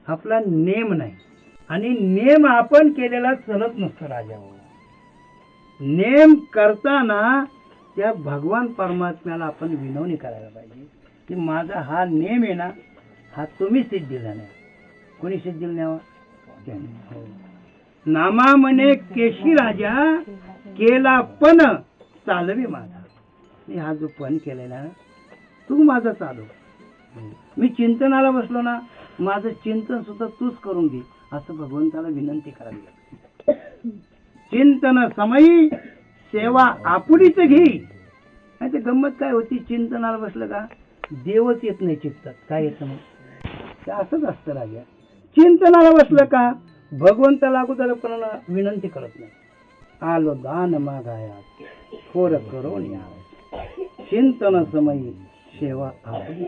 आपला नेम नाही, आणि नेम आपण केलेला चलत नसतो राजा. नेम करताना त्या भगवान परमात्म्याला आपण विनवणी करायला पाहिजे की माझा हा नेम आहे ना, हा तुम्ही सिद्ध दिला नाही. कोणी सिद्ध दिला नाही? नामा म्हणे केशी राजा केला पण चालवे माझा. मी हा जो पण केलेला तू माझा चालव. मी चिंतनाला बसलो ना, माझं चिंतन सुद्धा तूच करून घे, असं भगवंताला विनंती करावी लागते. चिंतन समयी सेवा आपुलीच घे. नाही तर गंमत काय होती, चिंतनाला बसलं का देवच येत नाही चित्तात. काय येतं मग? ते असंच असतं राजा. चिंतनाला बसलं का भगवंताला अगोदर पण विनंती करत नाही. आलो दान मागाया थोर करून या. चिंतन समयी सेवा आपली.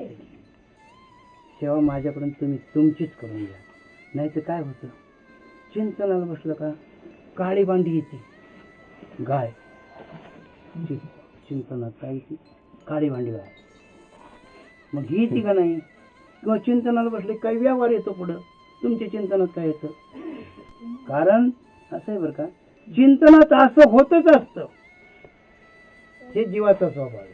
सेवा माझ्याकडून तुम्ही तुमचीच करून घ्या. नाही तर काय होतं, चिंतनाला बसलं का काळी भांडी येते. गाय चिंतनात काय येते? काळी भांडी गाय. मग ही येते का नाही? किंवा चिंतनाला बसले काही व्यवहार येतो पुढं. तुमच्या चिंतनात काय येतं? कारण असं आहे बरं का, चिंतनात असं होतच असतं, हे जीवाचा स्वभाव आहे.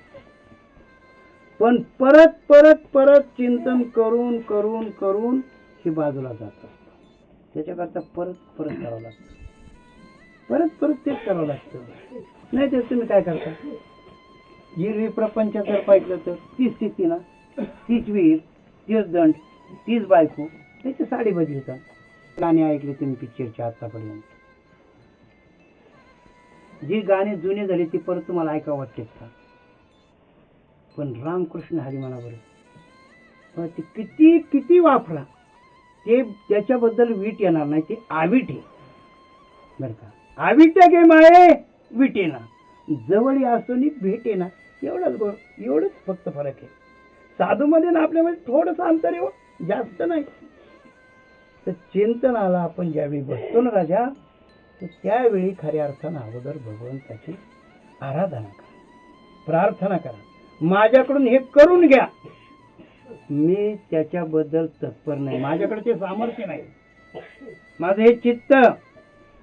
पण परत परत परत चिंतन करून करून करून हे बाजूला जात असतं. त्याच्याकरता परत परत करावं लागतं. परत परत तेच करावं लागतं. नाही तर तुम्ही काय करता, हिरवी प्रपंच जर पाहिलं तर तीच स्थिती ना, तीच विहीर, तीच दंड, तीच बायको, त्याची साडी बदलतात. गाणी ऐकली तुम्ही पिक्चरची आतापर्यंत, जी गाणी जुनी झाली ती परत तुम्हाला ऐकावं वाटते का? पण रामकृष्ण हरी म्हणा बरं, ते किती किती वापरा, ते त्याच्याबद्दल वीट येणार नाही. ते आवीट आहे बरं का. आवीट्या गे माये विटेना, जवळ असून भेटे ना. एवढंच फक्त फरक आहे. साधू मध्ये ना आपल्यामध्ये थोडंसं अंतर आहे, जास्त नाही. तर चिंतनाला आपण ज्यावेळी बसतो ना राजा, तर त्यावेळी खऱ्या अर्थानं अगोदर भगवंताची आराधना करा, प्रार्थना करा. माझ्याकडून हे करून घ्या, मी त्याच्याबद्दल तत्पर नाही, माझ्याकडे ते सामर्थ्य नाही. माझं हे चित्त,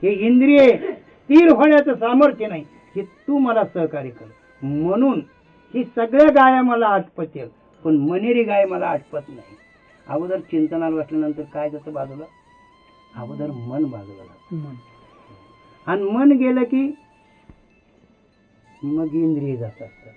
हे इंद्रिय स्थिर होण्याचं सामर्थ्य नाही, हे तू मला सहकार्य कर. म्हणून ही सगळ्या गाया मला आटपतील, पण मनेरी गाय मला आटपत नाही. अगोदर चिंतनाला बसल्यानंतर काय जातं बाजूला? अगोदर मन बाजूला जातं. आणि मन गेलं की मग इंद्रिय जात असतात.